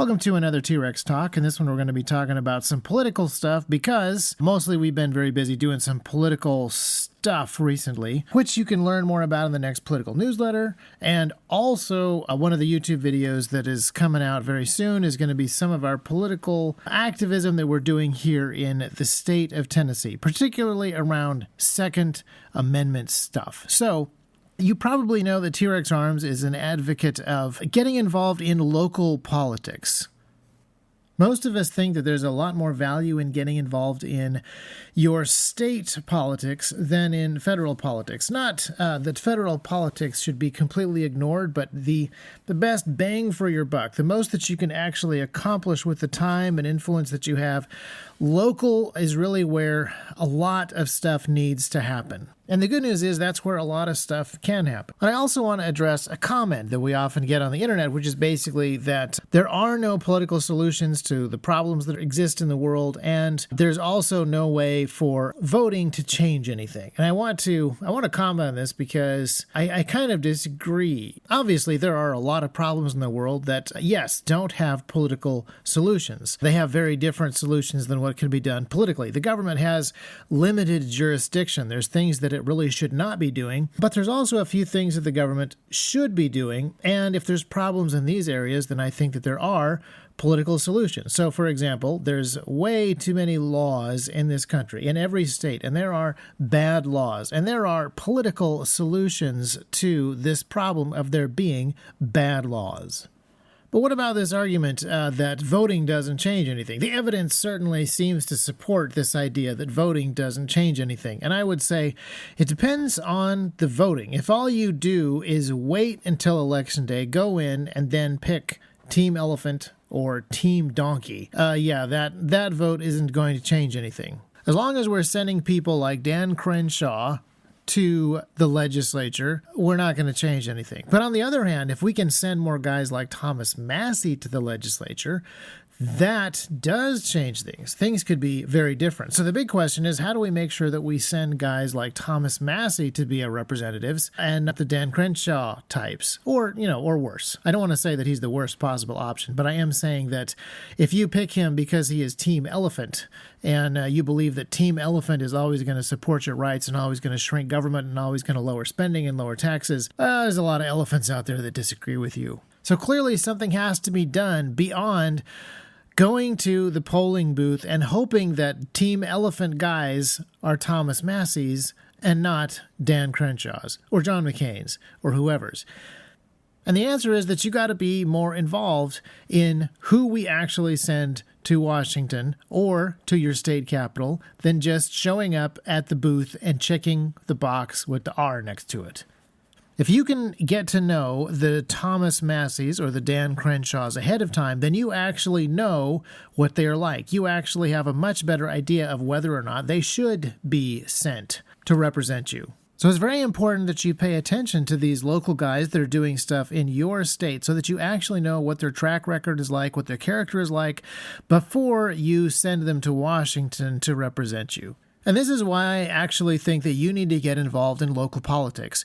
Welcome to another T.Rex Talk, and this one we're going to be talking about some political stuff because mostly we've been very busy doing some political stuff recently, which you can learn more about in the next political newsletter. And also one of the YouTube videos that is coming out very soon is going to be some of our political activism that we're doing here in the state of Tennessee, particularly around Second Amendment stuff. So you probably know that T.Rex Arms is an advocate of getting involved in local politics. Most of us think that there's a lot more value in getting involved in your state politics than in federal politics. Not that federal politics should be completely ignored, but the best bang for your buck, the most that you can actually accomplish with the time and influence that you have, local is really where a lot of stuff needs to happen. And the good news is that's where a lot of stuff can happen. But I also want to address a comment that we often get on the internet, which is basically that there are no political solutions to the problems that exist in the world, and there's also no way for voting to change anything. And I want to comment on this because I kind of disagree. Obviously, there are a lot of problems in the world that, yes, don't have political solutions. They have very different solutions than what can be done politically. The government has limited jurisdiction. There's things that it really should not be doing, but there's also a few things that the government should be doing, and if there's problems in these areas, then I think that there are political solutions. So, for example, there's way too many laws in this country, in every state, and there are bad laws, and there are political solutions to this problem of there being bad laws. But what about this argument that voting doesn't change anything? The evidence certainly seems to support this idea that voting doesn't change anything. And I would say it depends on the voting. If all you do is wait until Election Day, go in, and then pick Team Elephant or Team Donkey, that vote isn't going to change anything. As long as we're sending people like Dan Crenshaw to the legislature, we're not going to change anything. But on the other hand, if we can send more guys like Thomas Massie to the legislature, that does change things. Things could be very different. So the big question is, how do we make sure that we send guys like Thomas Massie to be our representatives and not the Dan Crenshaw types, or worse? I don't want to say that he's the worst possible option, but I am saying that if you pick him because he is Team Elephant and you believe that Team Elephant is always going to support your rights and always going to shrink government and always going to lower spending and lower taxes, there's a lot of elephants out there that disagree with you. So clearly something has to be done beyond going to the polling booth and hoping that Team Elephant guys are Thomas Massie's and not Dan Crenshaw's or John McCain's or whoever's. And the answer is that you got to be more involved in who we actually send to Washington or to your state capital than just showing up at the booth and checking the box with the R next to it. If you can get to know the Thomas Massies or the Dan Crenshaws ahead of time, then you actually know what they're like. You actually have a much better idea of whether or not they should be sent to represent you. So it's very important that you pay attention to these local guys that are doing stuff in your state so that you actually know what their track record is like, what their character is like, before you send them to Washington to represent you. And this is why I actually think that you need to get involved in local politics.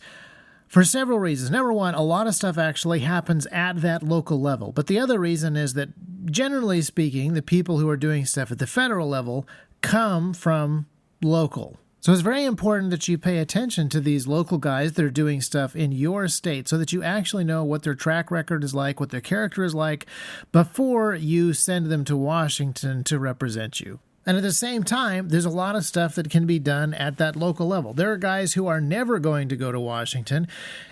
For several reasons. Number one, a lot of stuff actually happens at that local level. But the other reason is that, generally speaking, the people who are doing stuff at the federal level come from local. So it's very important that you pay attention to these local guys that are doing stuff in your state so that you actually know what their track record is like, what their character is like, before you send them to Washington to represent you. And at the same time, there's a lot of stuff that can be done at that local level. There are guys who are never going to go to Washington,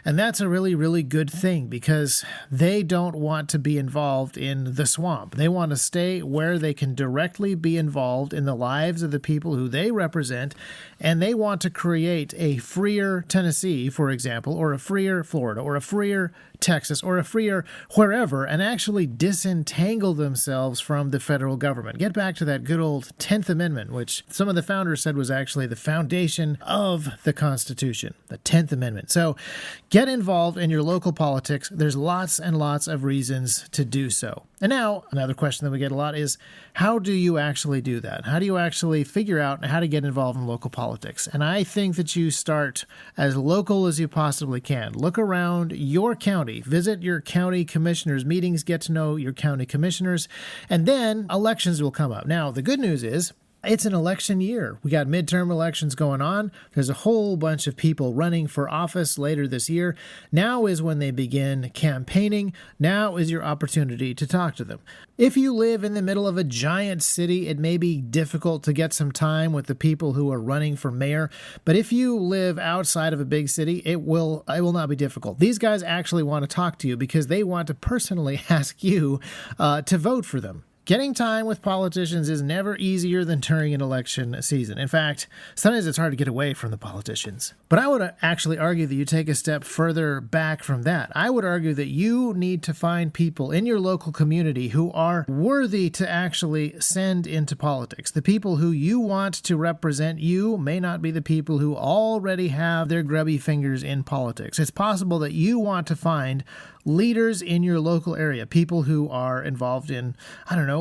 and that's a really, really good thing because they don't want to be involved in the swamp. They want to stay where they can directly be involved in the lives of the people who they represent, and they want to create a freer Tennessee, for example, or a freer Florida, or a freer Texas, or a freer wherever, and actually disentangle themselves from the federal government. Get back to that good old 10th Amendment, which some of the founders said was actually the foundation of the Constitution, the 10th Amendment. So get involved in your local politics. There's lots and lots of reasons to do so. And now, another question that we get a lot is, how do you actually do that? How do you actually figure out how to get involved in local politics? And I think that you start as local as you possibly can. Look around your county. county. Visit your county commissioners' meetings, get to know your county commissioners, and then elections will come up. Now, the good news is, it's an election year. We got midterm elections going on. There's a whole bunch of people running for office later this year. Now is when they begin campaigning. Now is your opportunity to talk to them. If you live in the middle of a giant city, it may be difficult to get some time with the people who are running for mayor. But if you live outside of a big city, it will not be difficult. These guys actually want to talk to you because they want to personally ask you to vote for them. Getting time with politicians is never easier than during an election season. In fact, sometimes it's hard to get away from the politicians. But I would actually argue that you take a step further back from that. I would argue that you need to find people in your local community who are worthy to actually send into politics. The people who you want to represent you may not be the people who already have their grubby fingers in politics. It's possible that you want to find leaders in your local area, people who are involved in,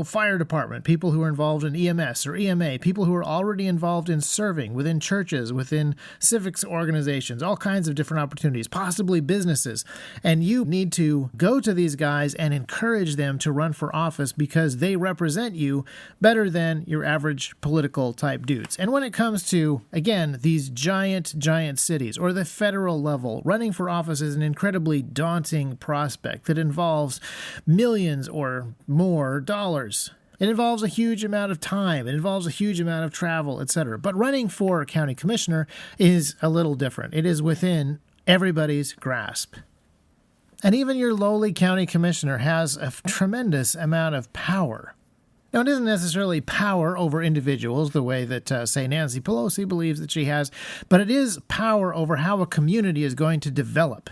fire department, people who are involved in EMS or EMA, people who are already involved in serving within churches, within civics organizations, all kinds of different opportunities, possibly businesses. And you need to go to these guys and encourage them to run for office because they represent you better than your average political type dudes. And when it comes to, again, these giant cities or the federal level, running for office is an incredibly daunting prospect that involves millions or more dollars. It involves a huge amount of time. It involves a huge amount of travel, etc. But running for county commissioner is a little different. It is within everybody's grasp. And even your lowly county commissioner has a tremendous amount of power. Now, it isn't necessarily power over individuals the way that, say, Nancy Pelosi believes that she has, but it is power over how a community is going to develop.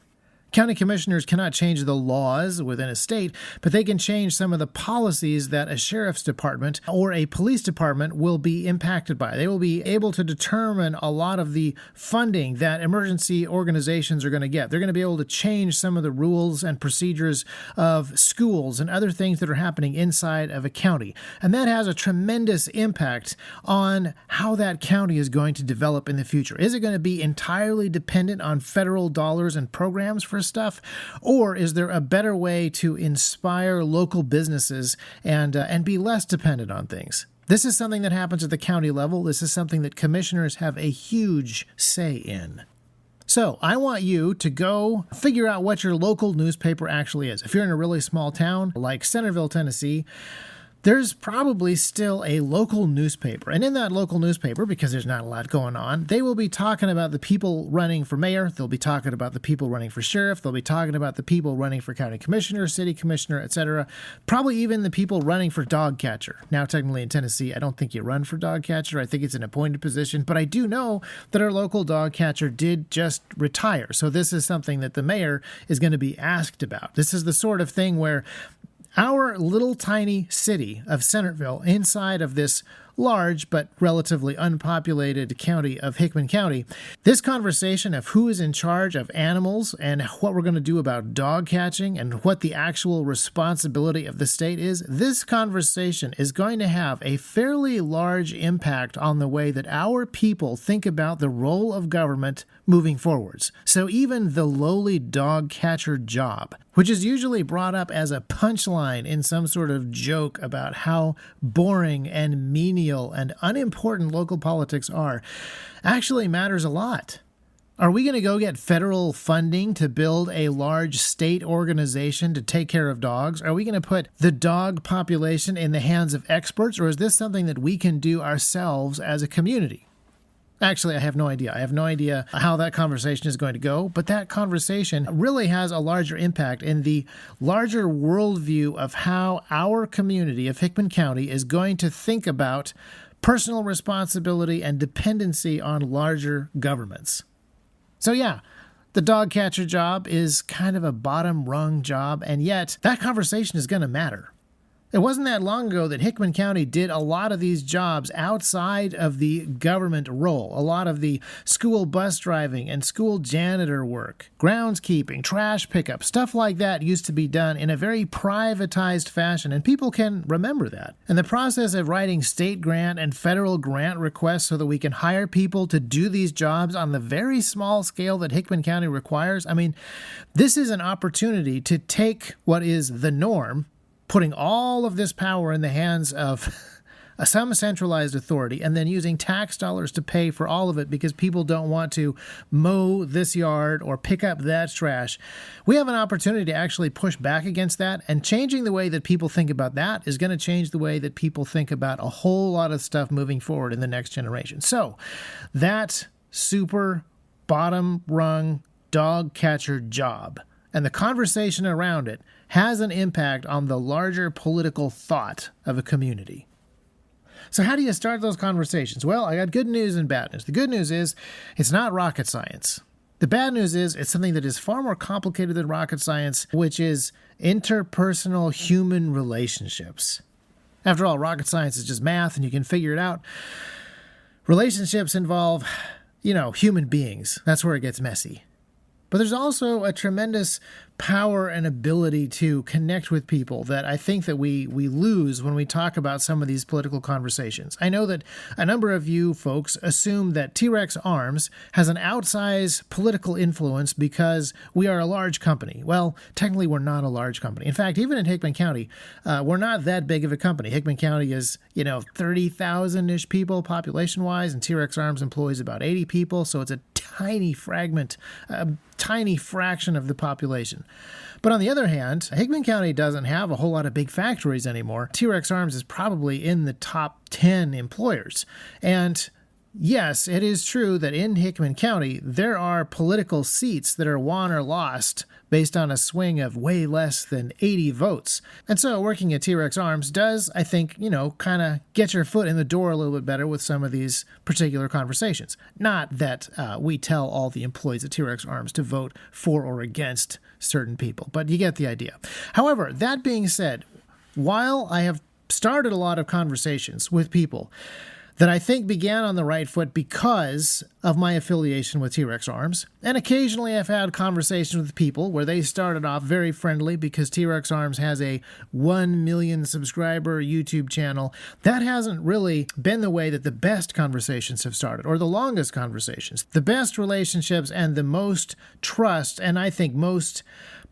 County commissioners cannot change the laws within a state, but they can change some of the policies that a sheriff's department or a police department will be impacted by. They will be able to determine a lot of the funding that emergency organizations are going to get. They're going to be able to change some of the rules and procedures of schools and other things that are happening inside of a county. And that has a tremendous impact on how that county is going to develop in the future. Is it going to be entirely dependent on federal dollars and programs for stuff, or is there a better way to inspire local businesses and be less dependent on things? This is something that happens at the county level. This is something that commissioners have a huge say in. So I want you to go figure out what your local newspaper actually is. If you're in a really small town like Centerville, Tennessee, there's probably still a local newspaper. And in that local newspaper, because there's not a lot going on, they will be talking about the people running for mayor. They'll be talking about the people running for sheriff. They'll be talking about the people running for county commissioner, city commissioner, etc. Probably even the people running for dog catcher. Now, technically in Tennessee, I don't think you run for dog catcher. I think it's an appointed position. But I do know that our local dog catcher did just retire. So this is something that the mayor is going to be asked about. This is the sort of thing where our little tiny city of Centerville, inside of this large but relatively unpopulated county of Hickman County, this conversation of who is in charge of animals and what we're going to do about dog catching and what the actual responsibility of the state is, this conversation is going to have a fairly large impact on the way that our people think about the role of government moving forwards. So even the lowly dog catcher job, which is usually brought up as a punchline in some sort of joke about how boring and menial and unimportant local politics are, actually matters a lot. Are we going to go get federal funding to build a large state organization to take care of dogs? Are we going to put the dog population in the hands of experts, or is this something that we can do ourselves as a community? Actually, I have no idea. I have no idea how that conversation is going to go, but that conversation really has a larger impact in the larger worldview of how our community of Hickman County is going to think about personal responsibility and dependency on larger governments. So yeah, the dog catcher job is kind of a bottom rung job, and yet that conversation is going to matter. It wasn't that long ago that Hickman County did a lot of these jobs outside of the government role. A lot of the school bus driving and school janitor work, groundskeeping, trash pickup, stuff like that used to be done in a very privatized fashion, and people can remember that. And the process of writing state grant and federal grant requests so that we can hire people to do these jobs on the very small scale that Hickman County requires, I mean, this is an opportunity to take what is the norm, putting all of this power in the hands of some centralized authority and then using tax dollars to pay for all of it because people don't want to mow this yard or pick up that trash. We have an opportunity to actually push back against that, and changing the way that people think about that is going to change the way that people think about a whole lot of stuff moving forward in the next generation. So that super bottom rung dog catcher job and the conversation around it has an impact on the larger political thought of a community. So how do you start those conversations? Well, I got good news and bad news. The good news is it's not rocket science. The bad news is it's something that is far more complicated than rocket science, which is interpersonal human relationships. After all, rocket science is just math and you can figure it out. Relationships involve, human beings. That's where it gets messy. But there's also a tremendous power and ability to connect with people that I think that we lose when we talk about some of these political conversations. I know that a number of you folks assume that T.Rex Arms has an outsized political influence because we are a large company. Well, technically we're not a large company. In fact, even in Hickman County, we're not that big of a company. Hickman County is, 30,000-ish people population-wise, and T.Rex Arms employs about 80 people, so it's a tiny fragment, a tiny fraction of the population. But on the other hand, Hickman County doesn't have a whole lot of big factories anymore. T.Rex Arms is probably in the top 10 employers. And yes, it is true that in Hickman County, there are political seats that are won or lost based on a swing of way less than 80 votes. And so working at T.Rex Arms does, I think, kind of get your foot in the door a little bit better with some of these particular conversations. Not that we tell all the employees at T.Rex Arms to vote for or against certain people, but you get the idea. However, that being said, while I have started a lot of conversations with people that I think began on the right foot because of my affiliation with T.Rex Arms. And occasionally I've had conversations with people where they started off very friendly because T.Rex Arms has a 1 million subscriber YouTube channel. That hasn't really been the way that the best conversations have started, or the longest conversations. The best relationships and the most trust, and I think most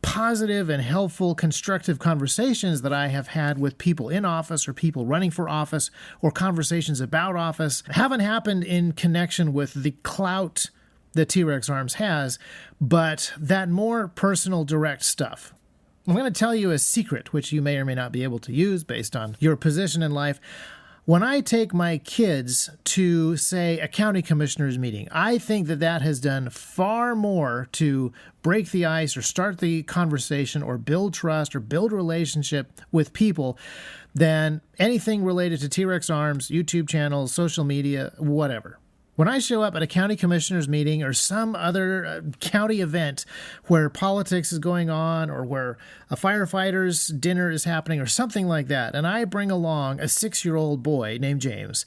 positive and helpful, constructive conversations that I have had with people in office or people running for office or conversations about office haven't happened in connection with the clout that T.Rex Arms has, but that more personal, direct stuff. I'm going to tell you a secret, which you may or may not be able to use based on your position in life. When I take my kids to, say, a county commissioners meeting, I think that has done far more to break the ice or start the conversation or build trust or build relationship with people than anything related to T.Rex Arms, YouTube channels, social media, whatever. When I show up at a county commissioners meeting or some other county event where politics is going on or where a firefighter's dinner is happening or something like that, and I bring along a 6-year-old boy named James,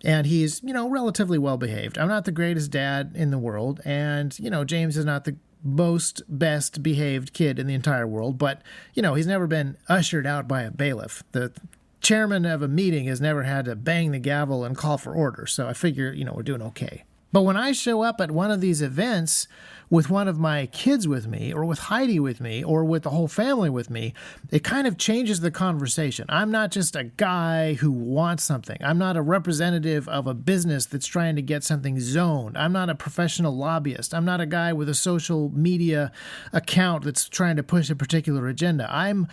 and he's, relatively well behaved. I'm not the greatest dad in the world, and, James is not the most best behaved kid in the entire world, but, he's never been ushered out by a bailiff. The chairman of a meeting has never had to bang the gavel and call for order, so I figure, we're doing okay. But when I show up at one of these events with one of my kids with me, or with Heidi with me, or with the whole family with me, it kind of changes the conversation. I'm not just a guy who wants something. I'm not a representative of a business that's trying to get something zoned. I'm not a professional lobbyist. I'm not a guy with a social media account that's trying to push a particular agenda. I'm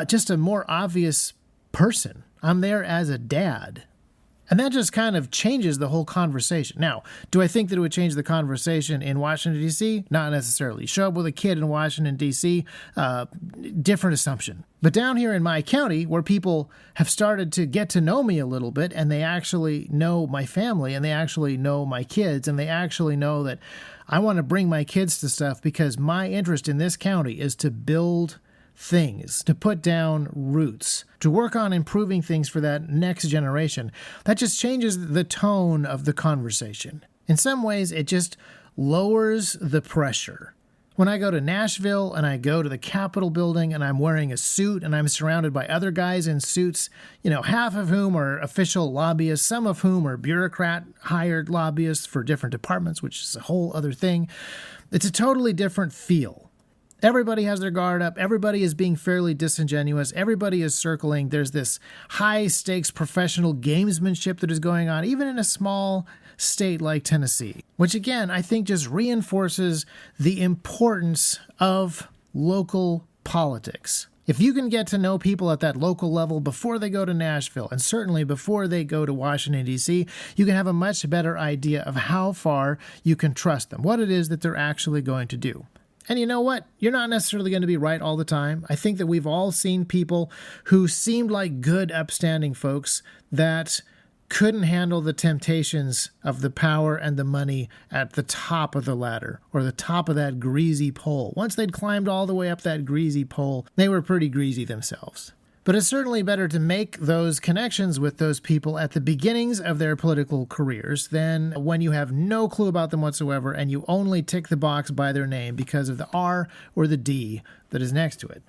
just a more obvious person. I'm there as a dad. And that just kind of changes the whole conversation. Now, do I think that it would change the conversation in Washington, D.C.? Not necessarily. Show up with a kid in Washington, D.C., different assumption. But down here in my county, where people have started to get to know me a little bit, and they actually know my family, and they actually know my kids, and they actually know that I want to bring my kids to stuff because my interest in this county is to build things, to put down roots, to work on improving things for that next generation, that just changes the tone of the conversation. In some ways, it just lowers the pressure. When I go to Nashville and I go to the Capitol building and I'm wearing a suit and I'm surrounded by other guys in suits, half of whom are official lobbyists, some of whom are bureaucrat-hired lobbyists for different departments, which is a whole other thing. It's a totally different feel. Everybody has their guard up. Everybody is being fairly disingenuous. Everybody is circling. There's this high-stakes professional gamesmanship that is going on, even in a small state like Tennessee, which again, I think just reinforces the importance of local politics. If you can get to know people at that local level before they go to Nashville, and certainly before they go to Washington, D.C., you can have a much better idea of how far you can trust them, what it is that they're actually going to do. And you know what? You're not necessarily going to be right all the time. I think that we've all seen people who seemed like good, upstanding folks that couldn't handle the temptations of the power and the money at the top of the ladder or the top of that greasy pole. Once they'd climbed all the way up that greasy pole, they were pretty greasy themselves. But it's certainly better to make those connections with those people at the beginnings of their political careers than when you have no clue about them whatsoever and you only tick the box by their name because of the R or the D that is next to it.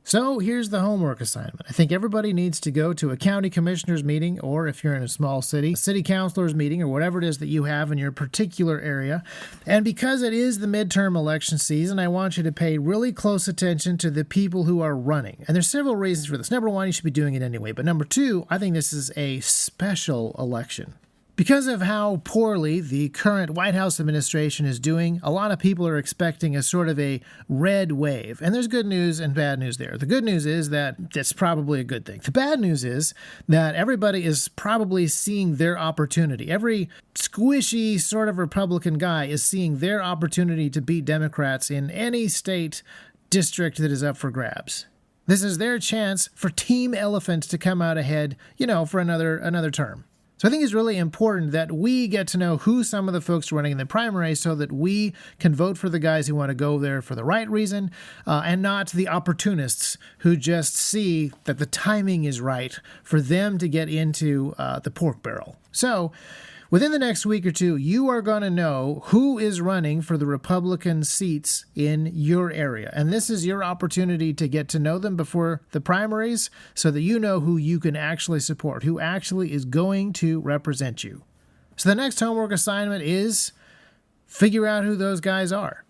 So here's the homework assignment. I think everybody needs to go to a county commissioner's meeting, or if you're in a small city, a city councilor's meeting, or whatever it is that you have in your particular area. And because it is the midterm election season, I want you to pay really close attention to the people who are running. And there's several reasons for this. Number one, you should be doing it anyway. But number two, I think this is a special election. Because of how poorly the current White House administration is doing, a lot of people are expecting a sort of a red wave. And there's good news and bad news there. The good news is that it's probably a good thing. The bad news is that everybody is probably seeing their opportunity. Every squishy sort of Republican guy is seeing their opportunity to beat Democrats in any state district that is up for grabs. This is their chance for Team Elephant to come out ahead, for another term. So I think it's really important that we get to know who some of the folks are running in the primary so that we can vote for the guys who want to go there for the right reason and not the opportunists who just see that the timing is right for them to get into the pork barrel. So within the next week or two, you are going to know who is running for the Republican seats in your area. And this is your opportunity to get to know them before the primaries so that you know who you can actually support, who actually is going to represent you. So the next homework assignment is figure out who those guys are.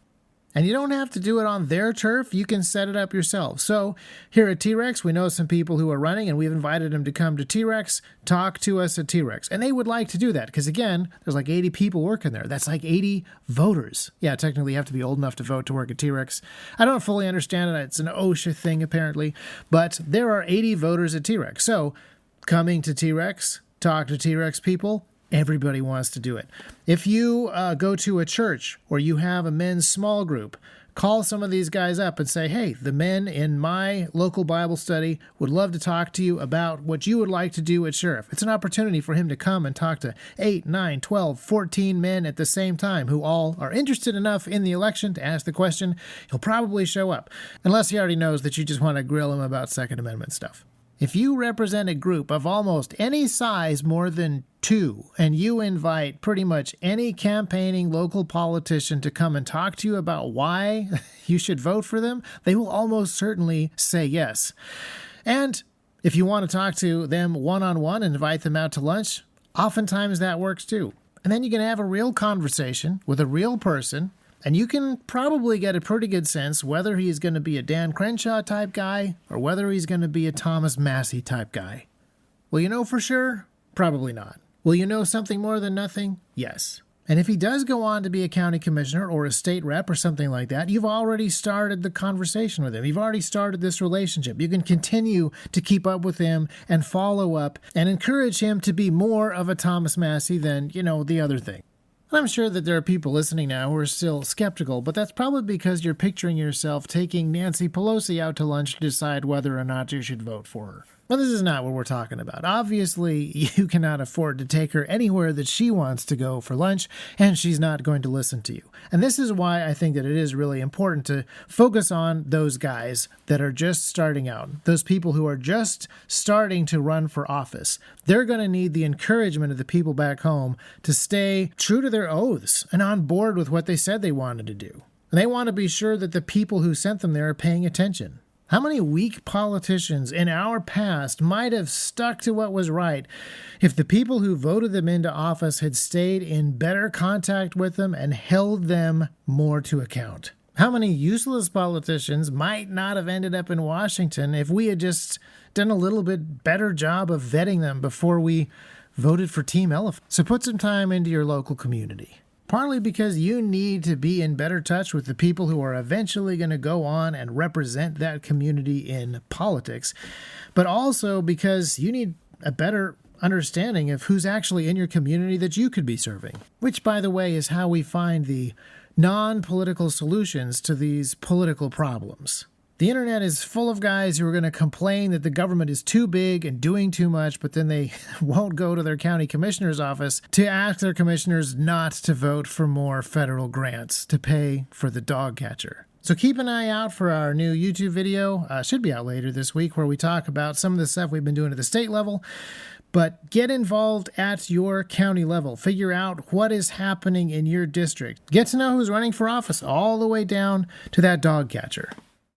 And you don't have to do it on their turf. You can set it up yourself. So here at T.Rex, we know some people who are running, and we've invited them to come to T.Rex, talk to us at T.Rex. And they would like to do that because, again, there's like 80 people working there. That's like 80 voters. Yeah, technically you have to be old enough to vote to work at T.Rex. I don't fully understand it. It's an OSHA thing, apparently. But there are 80 voters at T.Rex. So coming to T.Rex, talk to T.Rex people, everybody wants to do it. If you go to a church or you have a men's small group, call some of these guys up and say, hey, the men in my local Bible study would love to talk to you about what you would like to do at sheriff. It's an opportunity for him to come and talk to 8, 9, 12, 14 men at the same time who all are interested enough in the election to ask the question. He'll probably show up, unless he already knows that you just want to grill him about Second Amendment stuff. If you represent a group of almost any size more than 2, and you invite pretty much any campaigning local politician to come and talk to you about why you should vote for them, they will almost certainly say yes. And if you want to talk to them one-on-one and invite them out to lunch, oftentimes that works too. And then you can have a real conversation with a real person, and you can probably get a pretty good sense whether he's going to be a Dan Crenshaw type guy or whether he's going to be a Thomas Massey type guy. Will you know for sure? Probably not. Will you know something more than nothing? Yes. And if he does go on to be a county commissioner or a state rep or something like that, you've already started the conversation with him. You've already started this relationship. You can continue to keep up with him and follow up and encourage him to be more of a Thomas Massey than, the other thing. I'm sure that there are people listening now who are still skeptical, but that's probably because you're picturing yourself taking Nancy Pelosi out to lunch to decide whether or not you should vote for her. But this is not what we're talking about. Obviously, you cannot afford to take her anywhere that she wants to go for lunch, and she's not going to listen to you. And this is why I think that it is really important to focus on those guys that are just starting out, those people who are just starting to run for office. They're going to need the encouragement of the people back home to stay true to their oaths and on board with what they said they wanted to do. And they want to be sure that the people who sent them there are paying attention. How many weak politicians in our past might have stuck to what was right if the people who voted them into office had stayed in better contact with them and held them more to account? How many useless politicians might not have ended up in Washington if we had just done a little bit better job of vetting them before we voted for Team Elephant? So put some time into your local community. Partly because you need to be in better touch with the people who are eventually going to go on and represent that community in politics, but also because you need a better understanding of who's actually in your community that you could be serving. Which, by the way, is how we find the non-political solutions to these political problems. The internet is full of guys who are going to complain that the government is too big and doing too much, but then they won't go to their county commissioner's office to ask their commissioners not to vote for more federal grants to pay for the dog catcher. So keep an eye out for our new YouTube video. Should be out later this week, where we talk about some of the stuff we've been doing at the state level. But get involved at your county level. Figure out what is happening in your district. Get to know who's running for office all the way down to that dog catcher.